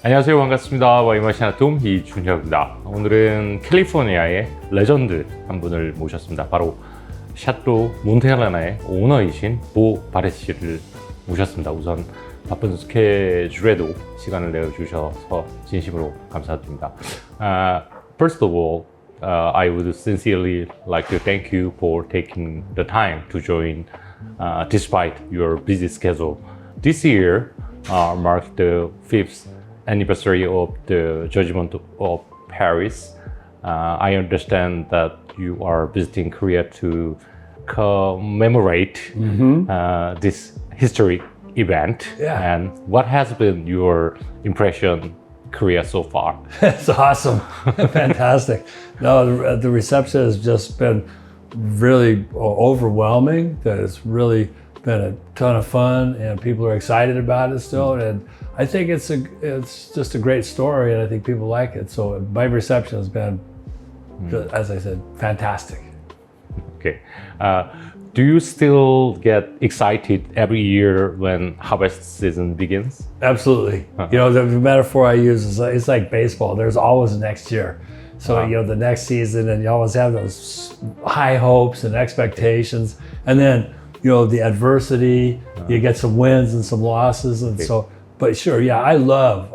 안녕하세요, 반갑습니다. 와인마신 아톰 이준혁입니다. 오늘은 캘리포니아의 레전드 한 분을 모셨습니다. 바로 샤또 몬텔레나의 오너이신 보 바렛 씨를 모셨습니다. 우선 바쁜 스케줄에도 시간을 내어주셔서 진심으로 감사드립니다. First of all, I would sincerely like to thank you for taking the time to join despite your busy schedule. This year marks the 5th anniversary of the judgment of Paris. I understand that you are visiting Korea to commemorate this historic event. Yeah. And what has been your impression Korea so far? It's awesome. Fantastic. No, the reception has just been really overwhelming. That it's really been a ton of fun and people are excited about it still. And I think it's just a great story and I think people like it. So my reception has been, as I said, fantastic. Okay. Do you still get excited every year when harvest season begins? Absolutely. You know, the metaphor I use is it's like baseball. There's always next year. So, you know, the next season, and you always have those high hopes and expectations. And then, you know, the adversity, you get some wins and some losses. And so, but sure, yeah, I love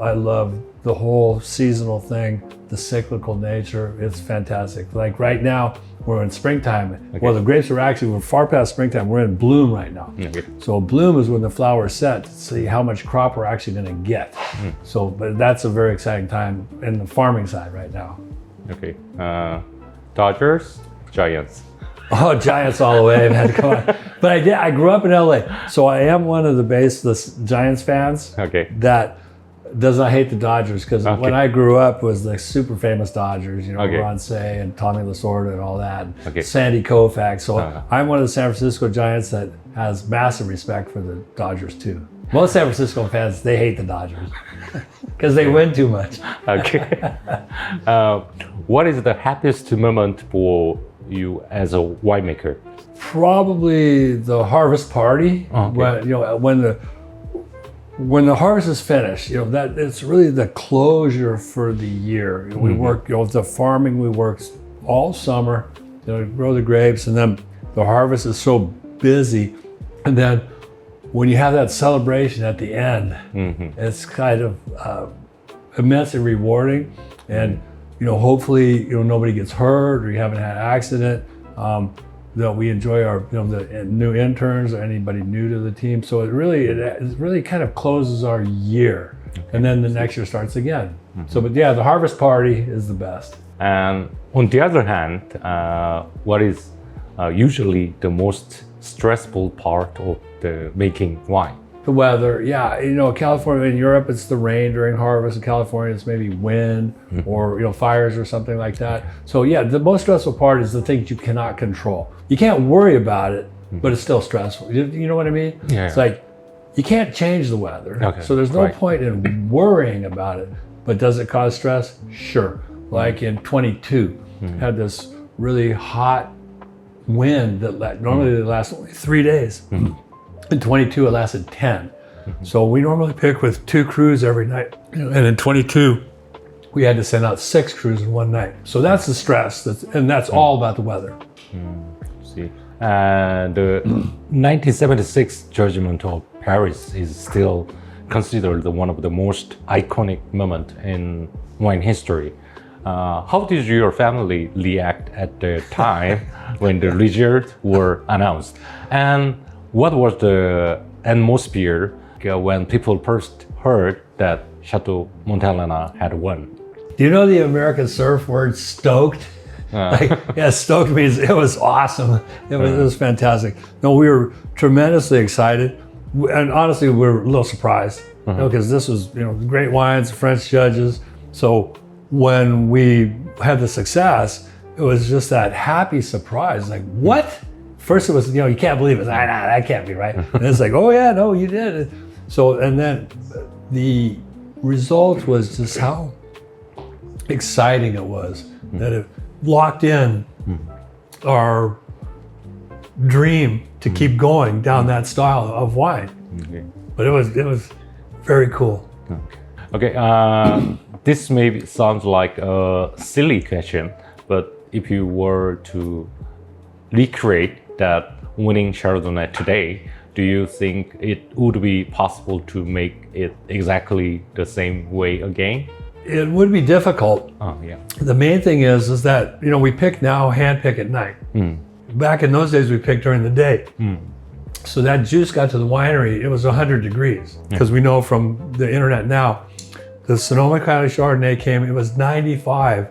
the whole seasonal thing, the cyclical nature. It's fantastic. Like right now, we're in springtime. Okay. Well, the grapes we're far past springtime. We're in bloom right now. Okay. So bloom is when the flowers set to see how much crop we're actually going to get. So, but that's a very exciting time in the farming side right now. Okay. Dodgers, Giants. Oh, Giants all the way, man, come on. But I grew up in LA, so I am one of the baseless Giants fans that does not hate the Dodgers, because when I grew up it was the super famous Dodgers, you know, Ron Cey and Tommy Lasorda and all that, Sandy Koufax. So I'm one of the San Francisco Giants that has massive respect for the Dodgers too. Most San Francisco fans, they hate the Dodgers because they win too much. Okay. What is the happiest moment for you as a winemaker? Probably the harvest party. When, you know, when the harvest is finished, you know, that it's really the closure for the year. You know, we work, you know, the farming, we work all summer, you know, grow the grapes, and then the harvest is so busy. And then when you have that celebration at the end, it's kind of immensely rewarding. And, you know, hopefully, you know, nobody gets hurt or you haven't had an accident. That we enjoy our, you know, the new interns or anybody new to the team. So it really kind of closes our year, and then the next year starts again. So, but yeah, the harvest party is the best. And on the other hand, what is usually the most stressful part of the making wine? The weather, yeah. You know, California, in Europe, it's the rain during harvest. In California, it's maybe wind or, you know, fires or something like that. So yeah, the most stressful part is the things you cannot control. You can't worry about it, but it's still stressful. You know what I mean? Yeah. It's like, you can't change the weather. So there's no point in worrying about it. But does it cause stress? Sure. Like in 22, had this really hot wind that normally lasts only 3 days. In 22, it lasted 10. So we normally pick with 2 crews every night. And in 22, we had to send out 6 crews in one night. So that's the stress, and that's all about the weather. See, the 1976 judgment of Paris is still considered one of the most iconic moments in wine history. How did your family react at the time when the results were announced? And what was the atmosphere when people first heard that Château Montelena had won? Do you know the American surf word stoked? Stoked means it was awesome. It was fantastic. No, we were tremendously excited. And honestly, we were a little surprised, you know, because this was, you know, great wines, French judges. So when we had the success, it was just that happy surprise. Like, what? First it was, you know, you can't believe it. Nah, that can't be right. And it's like, oh yeah, no, you did it. So, and then the result was just how exciting it was that it locked in our dream to keep going down that style of wine. Okay. But it was very cool. Okay. Okay, this maybe sounds like a silly question, but if you were to recreate that winning Chardonnay today, do you think it would be possible to make it exactly the same way again? It would be difficult. Oh, yeah. The main thing is that, we pick now, hand pick at night. Back in those days, we picked during the day. So that juice got to the winery, it was 100 degrees. Because we know from the internet now, the Sonoma County Chardonnay came, it was 95.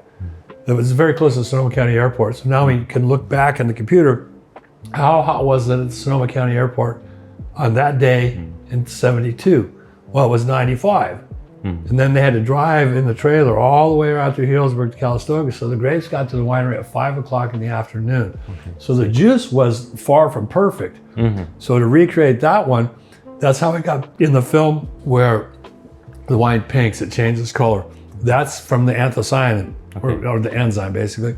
It was very close to the Sonoma County Airport. So now we can look back in the computer, how hot was it at the Sonoma County Airport on that day in 72? Well, it was 95. And then they had to drive in the trailer all the way around through Healdsburg to Calistoga. So the grapes got to the winery at 5 o'clock in the afternoon. So the juice was far from perfect. So to recreate that one, that's how it got in the film where the wine pinks, it changes color. That's from the anthocyanin, or the enzyme basically.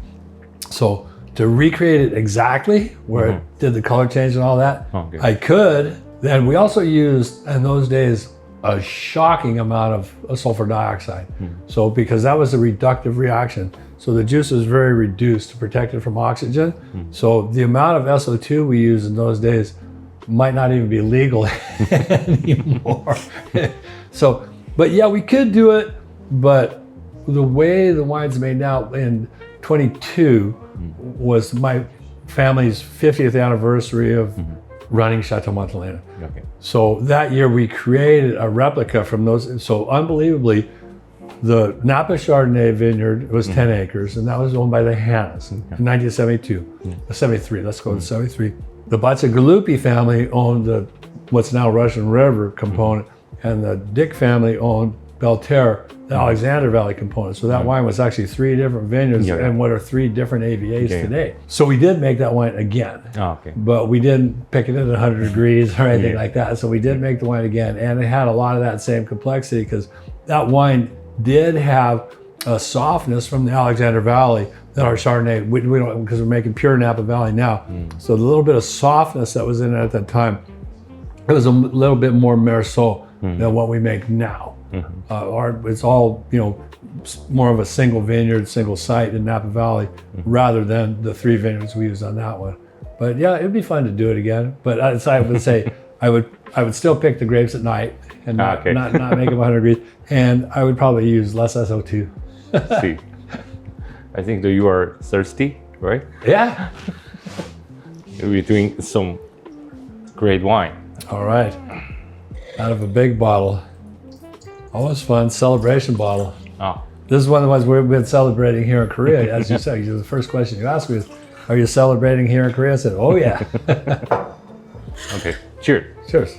So to recreate it exactly where it did the color change and all that, I could. Then we also used, in those days, a shocking amount of sulfur dioxide. So because that was a reductive reaction. So the juice was very reduced to protect it from oxygen. So the amount of SO2 we used in those days might not even be legal anymore. So, but yeah, we could do it, but the way the wine's made now in 22 was my family's 50th anniversary of running Château Montelena. So that year we created a replica from those. So unbelievably, the Napa Chardonnay vineyard was 10 acres, and that was owned by the Hannas in 1972, 73, let's go with 73. The Bacigalupi family owned the what's now Russian River component, and the Dick family owned Belterre, the Alexander Valley component. So that wine was actually 3 different vineyards and what are 3 different AVAs today. So we did make that wine again, but we didn't pick it at 100 degrees or anything like that. So we did make the wine again, and it had a lot of that same complexity because that wine did have a softness from the Alexander Valley that our Chardonnay, we don't, because we're making pure Napa Valley now. So the little bit of softness that was in it at that time, it was a little bit more Merceau than what we make now. It's all, more of a single vineyard, single site in Napa Valley rather than the 3 vineyards we used on that one. But yeah, it'd be fun to do it again. But I would say I would still pick the grapes at night and not make them 100 degrees. And I would probably use less SO2. See, I think that you are thirsty, right? Yeah. We're doing some great wine. All right. Out of a big bottle. Always fun, celebration bottle. This is one of the ones we've been celebrating here in Korea. As you said, the first question you asked me is, are you celebrating here in Korea? I said, oh yeah. Okay, cheers. Cheers.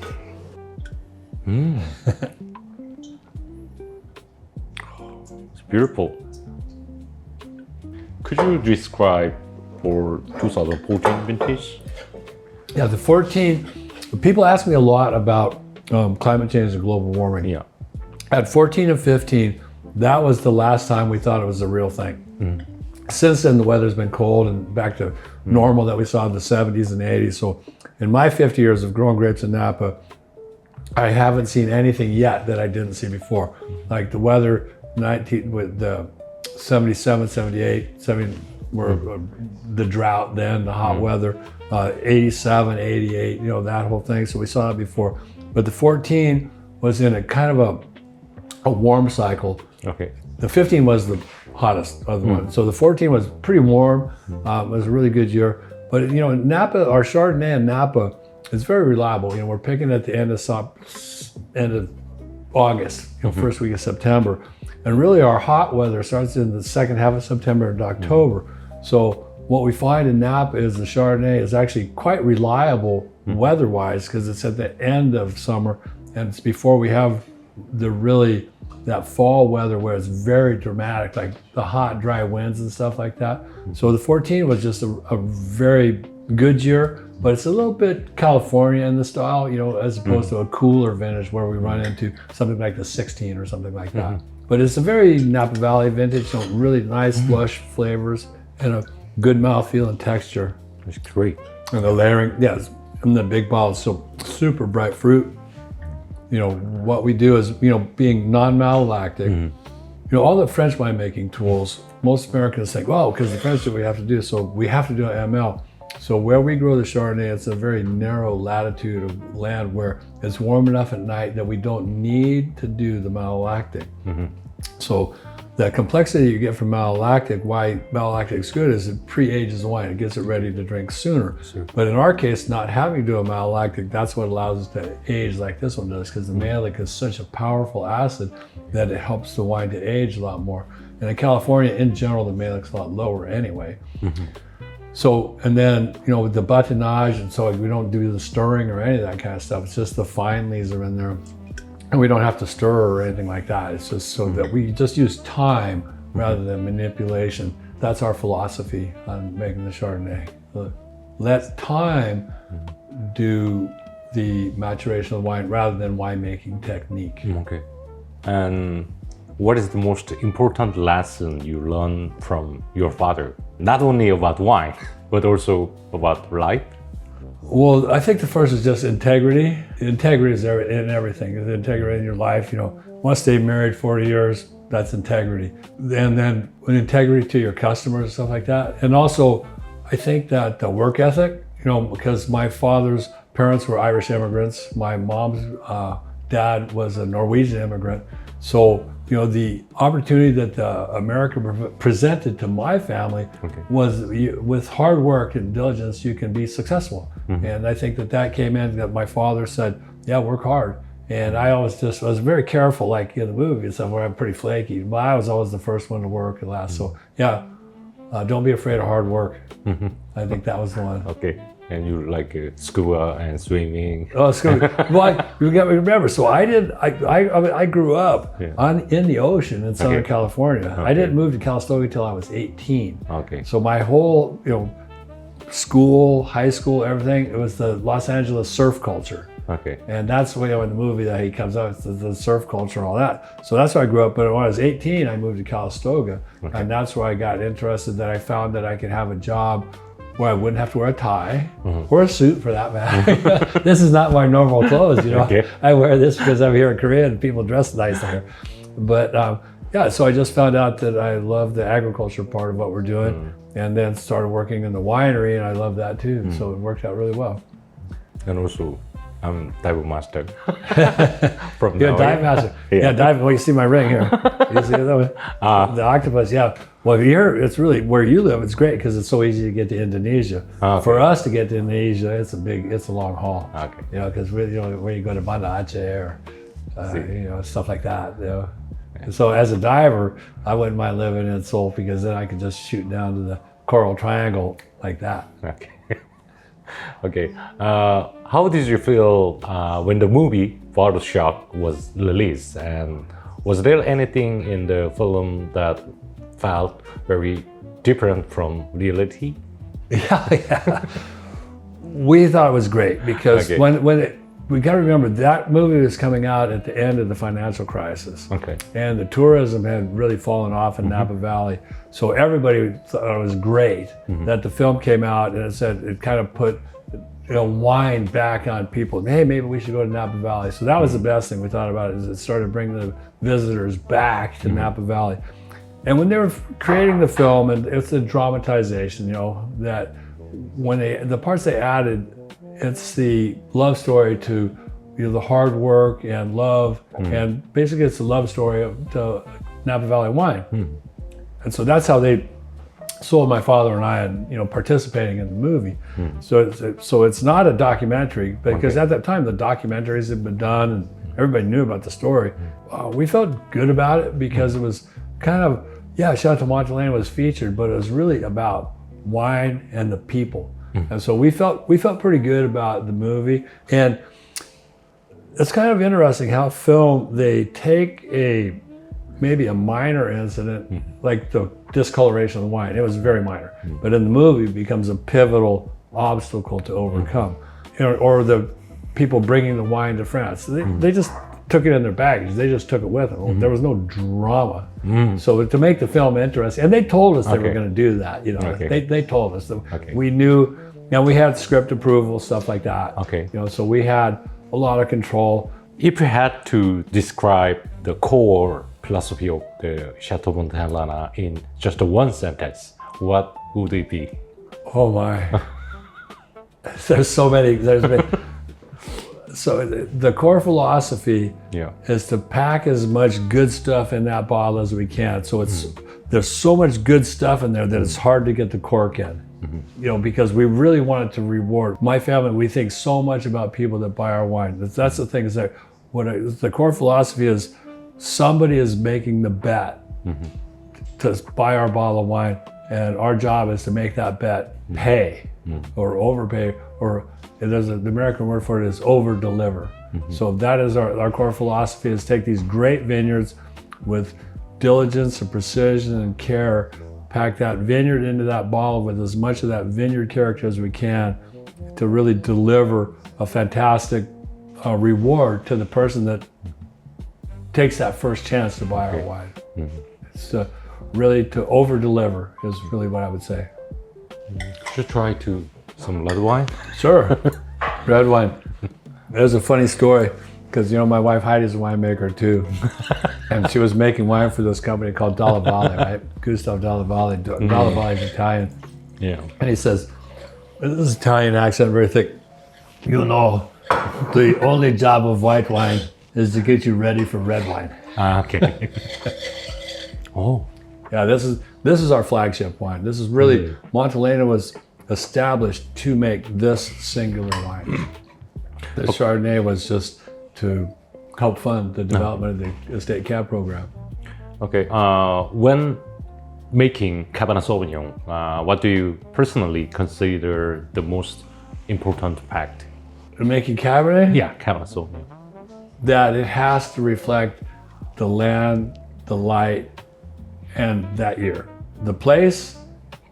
It's beautiful. Could you describe for 2014 vintage? Yeah, the 14, people ask me a lot about climate change and global warming. Yeah. At 14 and 15, that was the last time we thought it was a real thing. Since then, the weather's been cold and back to normal that we saw in the 70s and 80s. So in my 50 years of growing grapes in Napa, I haven't seen anything yet that I didn't see before. Like the weather, with the 77, 78, 70 were the drought then, the hot weather, 87, 88, that whole thing. So we saw it before. But the 14 was in a kind of a warm cycle. The 15 was the hottest of the one. So the 14 was pretty warm. It was a really good year. But Napa, our Chardonnay in Napa is very reliable. We're picking at the end of August, first week of September. And really our hot weather starts in the second half of September and October. So what we find in Napa is the Chardonnay is actually quite reliable weather-wise because it's at the end of summer and it's before we have that fall weather where it's very dramatic, like the hot, dry winds and stuff like that. So the 14 was just a very good year, but it's a little bit California in the style, as opposed to a cooler vintage where we run into something like the 16 or something like that. But it's a very Napa Valley vintage, really nice, lush flavors and a good mouthfeel and texture. It's great. And the layering, and the big bottle is so super bright fruit. what we do is, being non-malolactic, all the French winemaking tools, most Americans think, well, because the French do, we have to do, so we have to do an ML. So where we grow the Chardonnay, it's a very narrow latitude of land where it's warm enough at night that we don't need to do the malolactic. So the complexity you get from malolactic, why malolactic is good, is it pre-ages the wine. It gets it ready to drink sooner. Sure. But in our case, not having to do a malolactic, that's what allows us to age like this one does, because the malic is such a powerful acid that it helps the wine to age a lot more. And in California, in general, the malic's a lot lower anyway. So, and then, with the batonnage, and so we don't do the stirring or any of that kind of stuff. It's just the fine leaves are in there. And we don't have to stir or anything like that. It's just so that we just use time rather than manipulation. That's our philosophy on making the Chardonnay. Let time do the maturation of the wine rather than winemaking technique. Okay. And what is the most important lesson you learned from your father? Not only about wine, but also about life? Well, I think the first is just integrity. Integrity is in everything. The integrity in your life, once stay married 40 years, that's integrity. And then integrity to your customers and stuff like that. And also, I think that the work ethic, because my father's parents were Irish immigrants. My mom's dad was a Norwegian immigrant. So, the opportunity that America presented to my family was, with hard work and diligence, you can be successful. And I think that came in, that my father said, yeah, work hard. And I always just was very careful, like in the movie and stuff, where I'm pretty flaky, but I was always the first one to work and last. So yeah, don't be afraid of hard work. I think that was the one. Okay. And you like scuba and swimming. Oh, scuba. Well, you got to remember. So I grew up in the ocean in Southern California. I didn't move to Calistoga till I was 18. Okay. So my whole, school, high school, everything, it was the Los Angeles surf culture. Okay. And that's the way in the movie that he comes out, it's the surf culture and all that. So that's where I grew up. But when I was 18, I moved to Calistoga. And that's where I got interested, that I found that I could have a job where I wouldn't have to wear a tie or a suit for that matter. This is not my normal clothes, Okay. I wear this because I'm here in Korea and people dress nice here. But so I just found out that I love the agriculture part of what we're doing, and then started working in the winery, and I love that too. So it worked out really well. And also, I'm dive master. From dive master. Dive. Well, you see my ring here. You see that one? The octopus. Yeah. Well, here it's really where you live. It's great because it's so easy to get to Indonesia. For us to get to Indonesia, it's a long haul. Okay. Because when you go to Banda Aceh or stuff like that. So as a diver, I wouldn't mind living in Seoul because then I could just shoot down to the Coral Triangle like that. Okay. Okay. How did you feel when the movie Photoshop was released? And was there anything in the film that felt very different from reality? Yeah. We thought it was great because we got to remember that movie was coming out at the end of the financial crisis. Okay. And the tourism had really fallen off in Napa Valley. So everybody thought it was great that the film came out, and it kind of put wine back on people. Hey, maybe we should go to Napa Valley. So that was the best thing we thought about it, is it started bringing the visitors back to Napa Valley. And when they were creating the film, and it's a dramatization, that when the parts they added, it's the love story to the hard work and love, and basically it's a love story to Napa Valley wine. And so that's how they sold my father and I, and participating in the movie. So it's not a documentary, because at that time the documentaries had been done and everybody knew about the story. We felt good about it because it was kind of, Château Montelena was featured, but it was really about wine and the people. And so we felt pretty good about the movie. And it's kind of interesting how film, they take maybe a minor incident, like the discoloration of the wine. It was very minor. But in the movie, it becomes a pivotal obstacle to overcome. Or the people bringing the wine to France. They just took it in their baggage. They just took it with them. There was no drama. So to make the film interesting, and they told us they were going to do that. They told us. We knew, and we had script approval, stuff like that. So we had a lot of control. If you had to describe the core philosophy of the Château Montelena in just one sentence, what would it be? Oh my. There's so many. So the core philosophy is to pack as much good stuff in that bottle as we can. So there's so much good stuff in there that it's hard to get the cork in. You know, because we really wanted to reward. My family, we think so much about people that buy our wine. That's the thing, is that the core philosophy is somebody is making the bet to buy our bottle of wine, and our job is to make that bet pay or overpay, or there's the American word for it is over deliver. So that is our core philosophy, is take these great vineyards with diligence and precision and care, pack that vineyard into that bottle with as much of that vineyard character as we can to really deliver a fantastic reward to the person that takes that first chance to buy our wine. It's really to over deliver is really what I would say. Should try to some red wine? Sure. Red wine. There's a funny story, because you know my wife Heidi's a winemaker too, and she was making wine for this company called Dalla Valle, right? Gustav Dalla Valle. Dalla Valle is Italian. Yeah. And he says, this is Italian accent, very thick. You know, the only job of white wine is to get you ready for red wine. Okay. Oh. Yeah, this is our flagship wine. This is really Montelena was established to make this singular wine. The Chardonnay was just to help fund the development of the estate cab program. Okay. When making Cabernet Sauvignon, what do you personally consider the most important fact? Making Cabernet? Yeah, Cabernet Sauvignon. That it has to reflect the land, the light, and that year. The place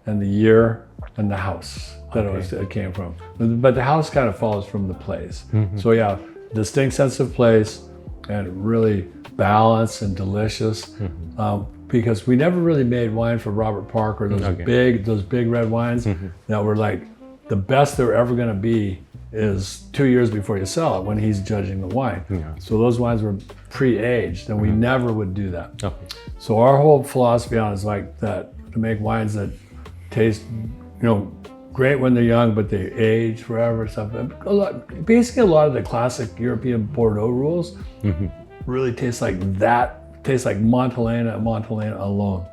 and the year and the house that it came from. But the house kind of follows from the place. So yeah, distinct sense of place and really balanced and delicious. Because we never really made wine for Robert Parker, those big red wines that were like the best they're ever gonna be is 2 years before you sell it when he's judging the wine. So those wines were pre-aged, and we never would do that. So our whole philosophy on it is like that, to make wines that taste, you know, great when they're young, but they age forever. Basically, a lot of the classic European Bordeaux rules really taste like that. Tastes like Montelena and Montelena alone.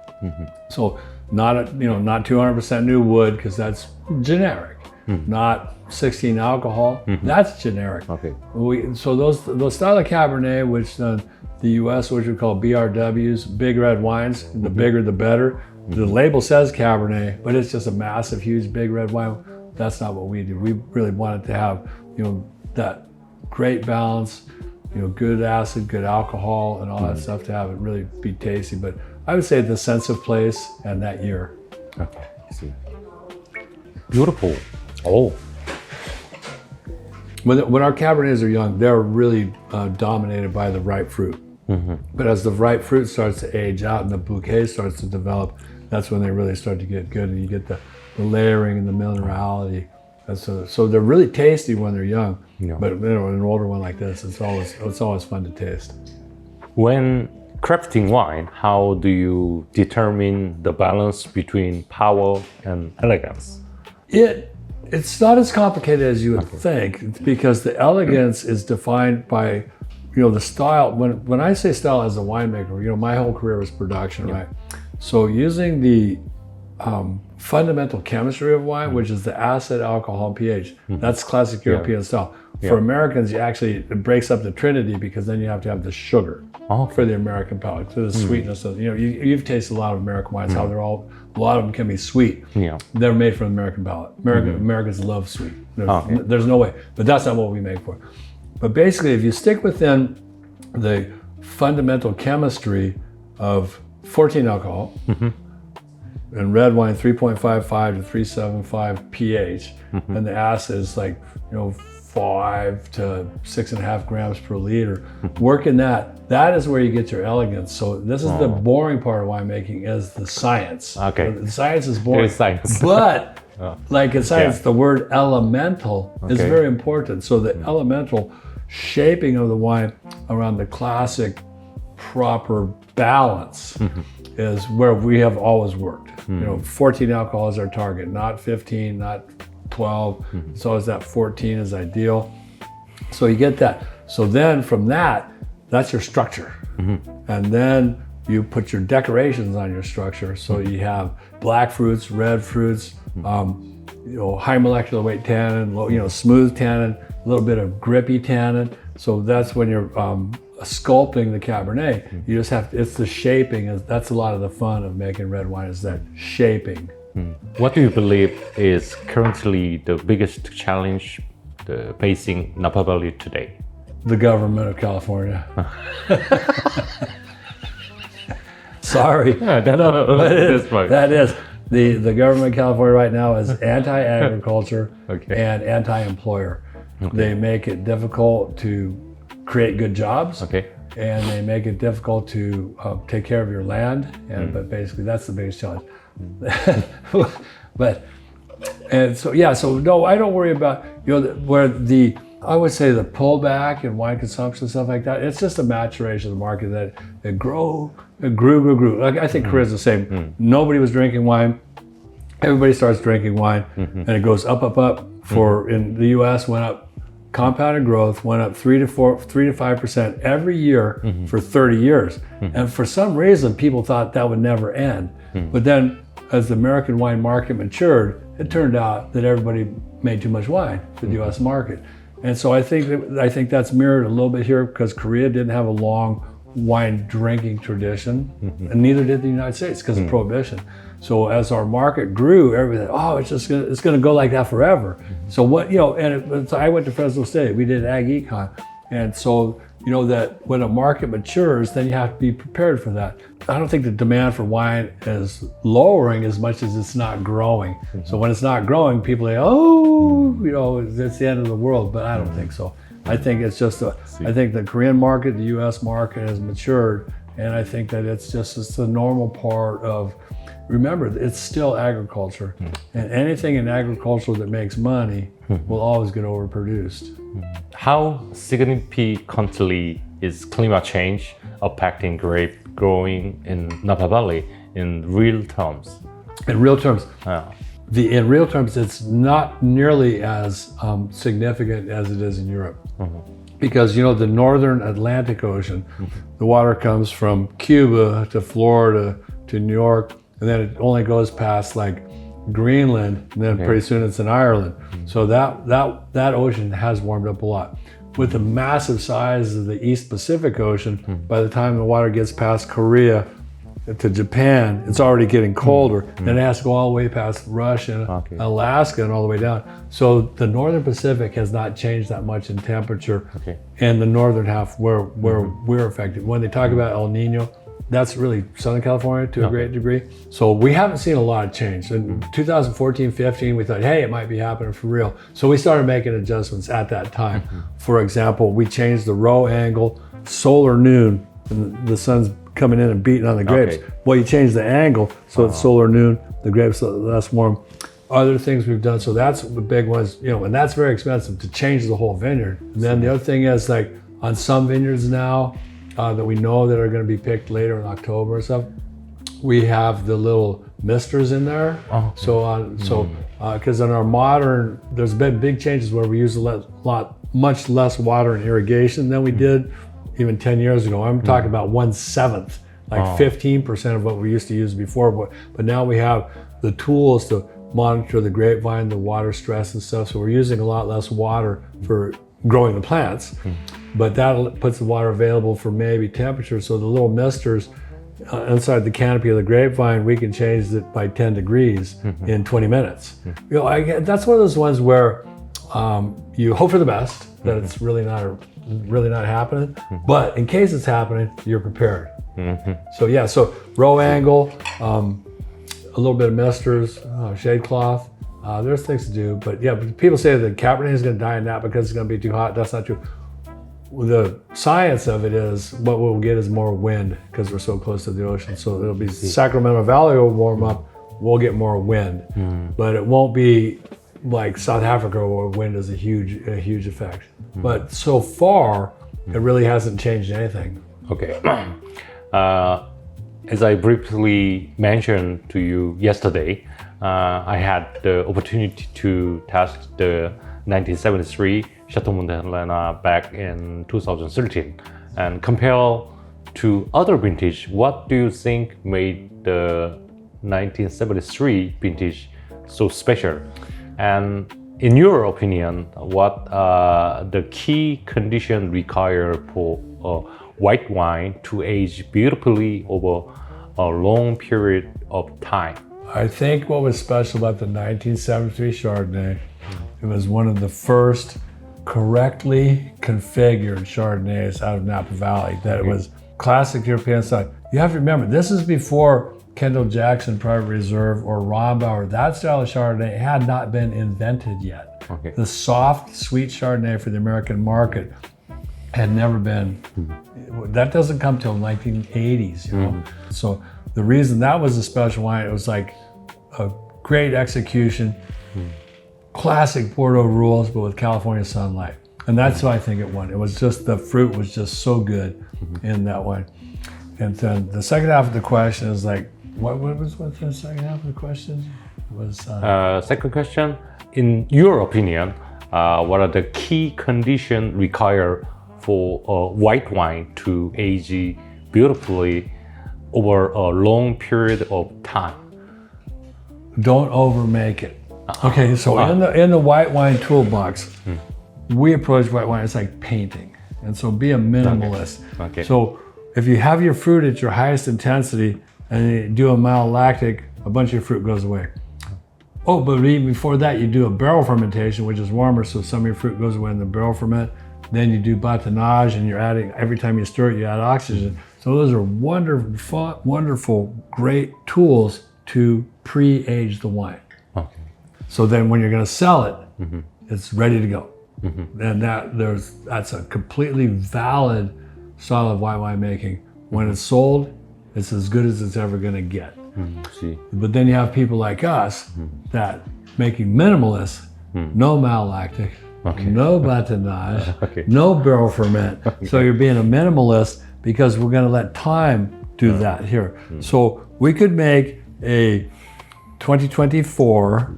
So not 200% new wood, because that's generic. Not 16 alcohol, that's generic. So those style of Cabernet, which the US, which we call BRWs, big red wines, the bigger the better. The label says Cabernet, but it's just a massive, huge, big red wine. That's not what we do. We really wanted to have, you know, that great balance, you know, good acid, good alcohol, and all that stuff to have it really be tasty. But I would say the sense of place and that year. Okay, I see. Beautiful. Oh. When our Cabernets are young, they're really dominated by the ripe fruit. But as the ripe fruit starts to age out and the bouquet starts to develop, that's when they really start to get good, and you get the layering and the minerality. So they're really tasty when they're young. But you know, an older one like this, it's always fun to taste. When crafting wine, how do you determine the balance between power and elegance? It's not as complicated as you would think. It's because the elegance is defined by, you know, the style. When I say style as a winemaker, you know, my whole career was production, right? So using the fundamental chemistry of wine, which is the acid, alcohol, and pH, that's classic European style. For Americans, it breaks up the trinity, because then you have to have the sugar for the American palate, for the sweetness of, you know, you've tasted a lot of American wines, how they're all, a lot of them can be sweet. They're made for the American palate. Americans love sweet. There's no way, but that's not what we make for. But basically, if you stick within the fundamental chemistry of 14 alcohol, and red wine 3.55 to 3.75 pH, and the acid is like, you know, 5 to 6.5 grams per liter. Working that is where you get your elegance. So this is the boring part of winemaking, is the science. The science is boring. Science. But like in science, the word elemental is very important. So the elemental shaping of the wine around the classic proper balance is where we have always worked. 14 alcohol is our target, not 15, not 12. It's always that 14 is ideal. So you get that. So then from that, that's your structure. And then you put your decorations on your structure. So you have black fruits, red fruits, high molecular weight tannin, low, smooth tannin, a little bit of grippy tannin. So that's when you're sculpting the Cabernet. You just have to, it's the shaping. That's a lot of the fun of making red wine, is that shaping. What do you believe is currently the biggest challenge facing Napa Valley today? The government of California. Sorry. That's right. That is. The government of California right now is anti-agriculture and anti-employer. They make it difficult to create good jobs. And they make it difficult to take care of your land. But basically that's the biggest challenge. So no, I don't worry about, where I would say the pullback in wine consumption, stuff like that. It's just a maturation of the market that it grew. Like, I think Korea's the same. Nobody was drinking wine. Everybody starts drinking wine, and it goes up. In the U.S. went up, compounded growth went up 3 to 5% every year for 30 years. And for some reason, people thought that would never end. But then, as the American wine market matured, it turned out that everybody made too much wine for the U.S. market. And so I think that's mirrored a little bit here, because Korea didn't have a long wine drinking tradition, and neither did the United States because of Prohibition. So as our market grew, everything, it's going to go like that forever. So I went to Fresno State. We did ag econ, and so that when a market matures, then you have to be prepared for that. I don't think the demand for wine is lowering as much as it's not growing. So when it's not growing, people say, it's the end of the world. But I don't think so. I think it's just I think the Korean market, the U.S. market has matured, and I think that it's a normal part of. Remember, it's still agriculture, and anything in agriculture that makes money will always get overproduced. How significantly is climate change affecting grape growing in Napa Valley in real terms? In real terms, it's not nearly as significant as it is in Europe. Because the northern Atlantic Ocean, the water comes from Cuba to Florida to New York, and then it only goes past like Greenland, and then pretty soon it's in Ireland. So that ocean has warmed up a lot. With the massive size of the East Pacific Ocean, by the time the water gets past Korea to Japan, it's already getting colder. Then it has to go all the way past Russia, Alaska, and all the way down. So the northern Pacific has not changed that much in temperature in the northern half where we're affected. When they talk about El Nino, that's really Southern California to a great degree. So we haven't seen a lot of change. In 2014-15, we thought, hey, it might be happening for real. So we started making adjustments at that time. For example, we changed the row angle, solar noon, and the sun's coming in and beating on the grapes. Well, you change the angle, so it's solar noon, the grapes are less warm. Other things we've done, so that's the big ones, and that's very expensive to change the whole vineyard. And then the other thing is, like on some vineyards now, that we know that are going to be picked later in October and stuff, we have the little misters in there. Because in our modern, there's been big changes where we use much less water in irrigation than we did even 10 years ago. I'm talking about 1/7, like 15% of what we used to use before. But now we have the tools to monitor the grapevine, the water stress and stuff. So we're using a lot less water for growing the plants. But that puts the water available for maybe temperature. So the little misters inside the canopy of the grapevine, we can change it by 10 degrees in 20 minutes. That's one of those ones where you hope for the best, that it's really not happening. But in case it's happening, you're prepared. So row angle, a little bit of misters, shade cloth. There's things to do, but people say that Cabernet is going to die in that because it's going to be too hot. That's not true. The science of it is what we'll get is more wind because we're so close to the ocean. So it'll be Sacramento Valley will warm up, we'll get more wind, but it won't be like South Africa where wind is a huge effect. But so far, it really hasn't changed anything. Okay. As I briefly mentioned to you yesterday, I had the opportunity to test the 1973 Château Montelena back in 2013 and compare to other vintage. What do you think made the 1973 vintage so special? And in your opinion, what are the key conditions required for white wine to age beautifully over a long period of time? I think what was special about the 1973 Chardonnay, it was one of the first correctly configured Chardonnays out of Napa Valley. That it was classic European style. You have to remember, this is before Kendall Jackson Private Reserve or Rombauer. That style of Chardonnay had not been invented yet. Okay. The soft, sweet Chardonnay for the American market had never been, that doesn't come till 1980s, you know? So the reason that was a special wine, it was like a great execution, classic Bordeaux rules, but with California sunlight. And that's why I think it won. It was just, the fruit was just so good in that wine. And then the second half of the question is like, what was the second half of the question? Second question, in your opinion, what are the key conditions required for a white wine to age beautifully over a long period of time? Don't overmake it. Okay, so in the white wine toolbox, we approach white wine, it's like painting. And so be a minimalist. Okay. So if you have your fruit at your highest intensity and you do a malolactic, a bunch of your fruit goes away. Oh, but even before that, you do a barrel fermentation, which is warmer, so some of your fruit goes away in the barrel ferment. Then you do batonnage, and you're adding, every time you stir it, you add oxygen. So those are wonderful, great tools to pre-age the wine. Okay. So then when you're going to sell it, it's ready to go. And that's a completely valid style of white wine making. When it's sold, it's as good as it's ever going to get. See. But then you have people like us that making minimalist, no malolactic, no batonnage, no barrel ferment. So you're being a minimalist because we're going to let time do that here. So we could make a 2024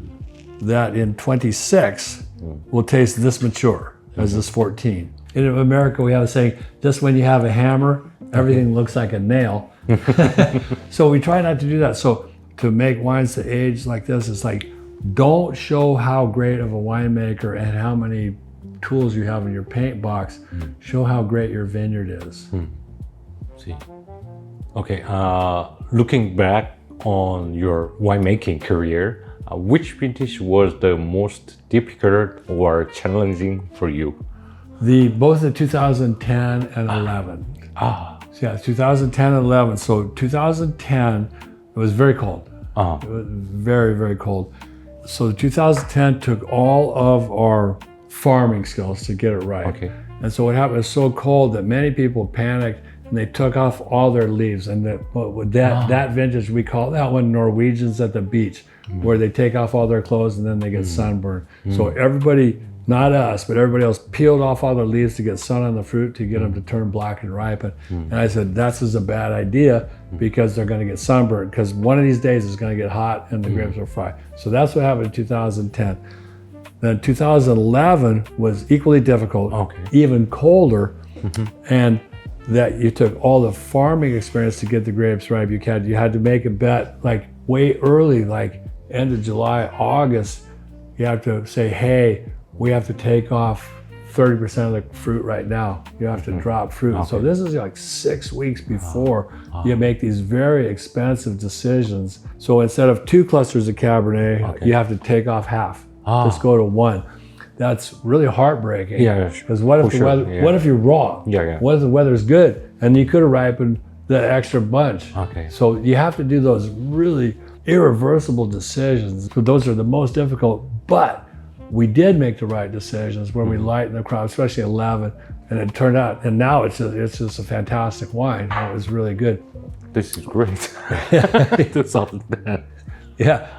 that in 26 will taste this mature as this 14. In America, we have a saying, just when you have a hammer, everything looks like a nail. So we try not to do that. So to make wines to age like this, it's like, don't show how great of a winemaker and how many tools you have in your paint box. Show how great your vineyard is. See. Okay, looking back on your winemaking career, which vintage was the most difficult or challenging for you? Both the 2010 and 11. So yeah, 2010 and 11. So 2010, it was very cold. It was very, very cold. So 2010 took all of our farming skills to get it right. Okay. And so what happened, it was so cold that many people panicked and they took off all their leaves. And that vintage, we call that one Norwegians at the beach, where they take off all their clothes and then they get sunburned. So everybody, not us, but everybody else peeled off all their leaves to get sun on the fruit to get them to turn black and ripen. And I said, that's a bad idea because they're going to get sunburned, because one of these days it's going to get hot and the grapes will fry. So that's what happened in 2010. Then 2011 was equally difficult, even colder, and that you took all the farming experience to get the grapes ripe. You had to make a bet like way early, like end of July, August. You have to say, hey, we have to take off 30% of the fruit right now. You have to drop fruit. So this is like 6 weeks before you make these very expensive decisions. So instead of 2 clusters of Cabernet, you have to take off half. Just go to 1. That's really heartbreaking. Yeah, because what if the weather? What if you're wrong? What if the weather's good and you could have ripened the extra bunch? So you have to do those really irreversible decisions. So those are the most difficult, but we did make the right decisions when we lightened the crop, especially 11, and it turned out, and now it's just a fantastic wine. It was really good. This is great. Yeah,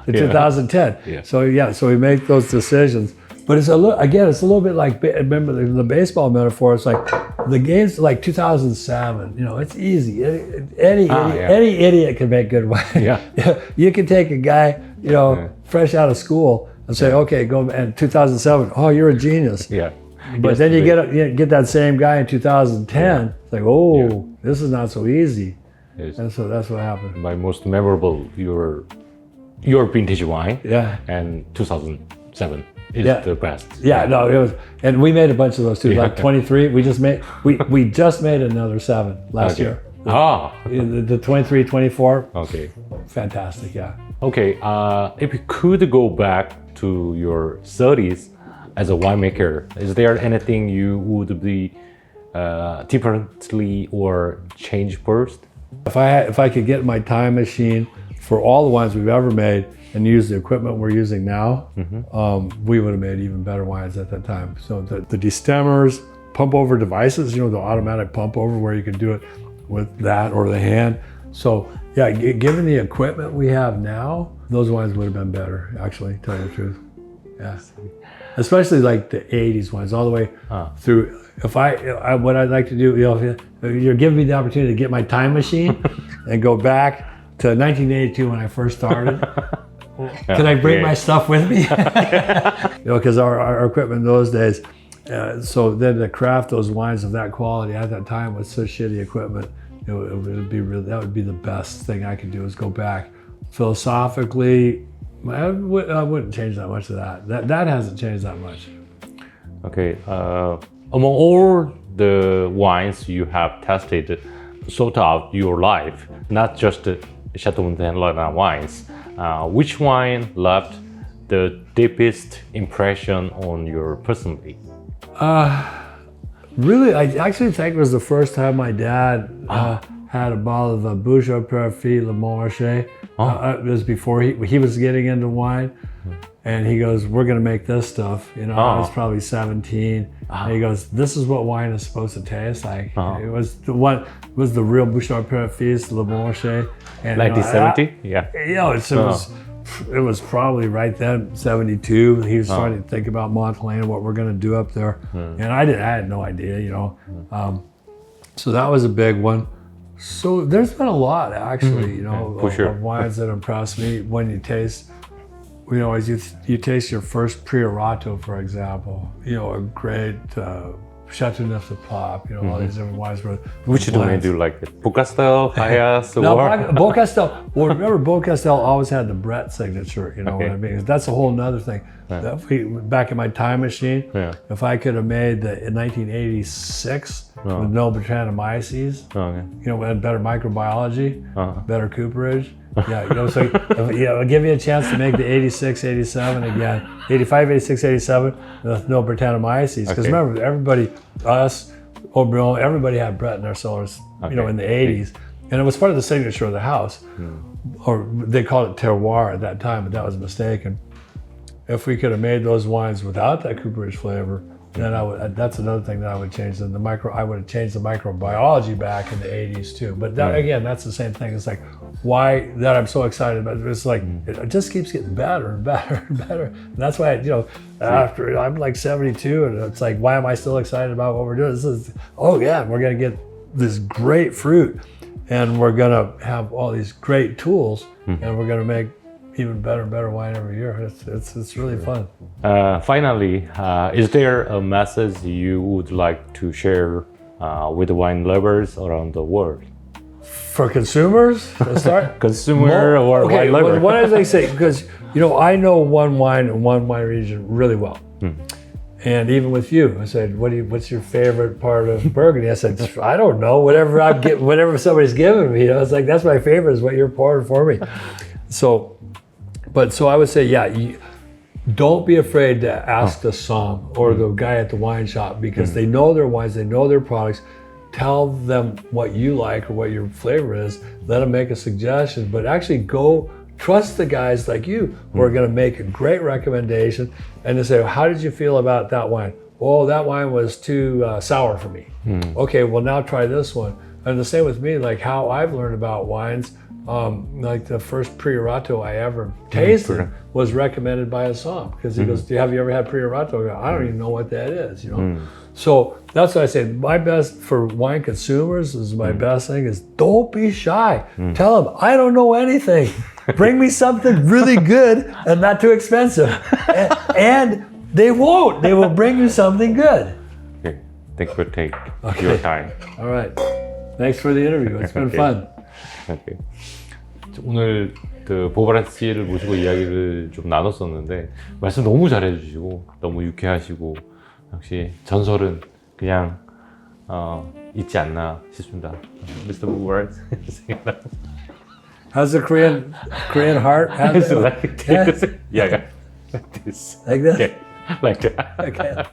in 2010. So we make those decisions. But it's a little, again, it's a little bit like, remember the baseball metaphor, it's like the game's like 2007, you know, it's easy. Any idiot can make good wine. Yeah. You can take a guy, you know, fresh out of school and say, okay, go, and 2007, oh, you're a genius. Yeah. But then you get that same guy in 2010, it's like, oh, this is not so easy. Yes. And so that's what happened. My most memorable, your vintage wine. Yeah. And 2007 is the best. Yeah, no, it was, and we made a bunch of those too. Like 23, we just made another 7 last year. Ah. The 23, 24. Okay. Fantastic, yeah. Okay, if you could go back to your 30s as a winemaker, is there anything you would be differently or change first? If I could get my time machine for all the wines we've ever made and use the equipment we're using now, we would have made even better wines at that time. So the destemmers, pump over devices, you know, the automatic pump over where you can do it with that or the hand. So yeah, given the equipment we have now, those wines would have been better, actually, tell you the truth. Yeah. Especially like the 80s wines, all the way through. If what I'd like to do, you know, if you're giving me the opportunity to get my time machine and go back to 1982 when I first started. Can I bring my stuff with me? You know, because our equipment in those days, so then to craft those wines of that quality at that time with such shitty equipment, it would be really, that would be the best thing I could do is go back. Philosophically, I wouldn't change that much of that. That hasn't changed that much. Okay, among all the wines you have tested throughout your life, not just the Château Montelena wines, which wine left the deepest impression on your personality? Really, I actually think it was the first time my dad had a bottle of a Bougeot Perfit Le Montrachet. It was before he was getting into wine. And he goes, we're going to make this stuff. You know, I was probably 17. And he goes, this is what wine is supposed to taste like. It was the real Bouchard Perfit, Le Montrachet. 1970? You know, it was probably right then, 72. He was starting to think about Montelena, what we're going to do up there. And I had no idea, you know. So that was a big one. So there's been a lot, actually, you know, of wines that impress me when you taste. You know, as you taste your first Priorato, for example, you know, a great Chateau Neuf de Pape, you know, all these different wines. Which do you like? Beaucastel, Hayas, no, Beaucastel. Well, remember, Beaucastel always had the Brett signature, you know what I mean? That's a whole nother thing. Back in my time machine, if I could have made in 1986 with no Brettanomyces, you know, and better microbiology, better cooperage. Yeah, you know, so I'll give you a chance to make the 86, 87 again, 85, 86, 87 with no Brettanomyces. Because remember, everybody, us, Aubryon, everybody had Brett in their cellars, you know, in the 80s. And it was part of the signature of the house. Or they called it terroir at that time, but that was mistaken. If we could have made those wines without that cooperage flavor, then that's another thing that I would change. And I would have changed the microbiology back in the 80s too. But that, again, that's the same thing. It's like, why that I'm so excited about it. It's like, it just keeps getting better and better and better. And that's why, you know, after I'm like 72 and it's like, why am I still excited about what we're doing? This is, we're going to get this great fruit and we're going to have all these great tools and we're going to make even better and better wine every year. It's really fun. Finally, is there a message you would like to share with wine lovers around the world? For consumers, let's start. Consumer or wine lover? What did they say? Because, you know, I know one wine and one wine region really well. And even with you, I said, what's your favorite part of Burgundy? I said, I don't know, whatever somebody's giving me. You know, it's like, that's my favorite is what you're pouring for me. So I would say, don't be afraid to ask the somm or the guy at the wine shop because they know their wines, they know their products. Tell them what you like or what your flavor is. Let them make a suggestion, but actually go trust the guys like you who are going to make a great recommendation and to say, how did you feel about that wine? Oh, that wine was too sour for me. Okay, well now try this one. And the same with me, like how I've learned about wines. like the first Priorato I ever tasted was recommended by a som because he goes, "Have you ever had Priorato?" I go, "I don't even know what that is," you know. So that's what I say. My best for wine consumers is my best thing is don't be shy. Tell them I don't know anything. Bring me something really good and not too expensive, and they won't. They will bring you something good. Okay. Thank you for taking your time. All right. Thanks for the interview. It's been fun. Okay. 오늘 그 보바렛 씨를 모시고 이야기를 좀 나눴었는데 말씀 너무 잘해주시고 너무 유쾌하시고 역시 전설은 그냥 있지 않나 싶습니다. Mr. Barrett. How's the Korean heart? It's like this. Yeah, like this. Like this? Okay. Like that. Okay.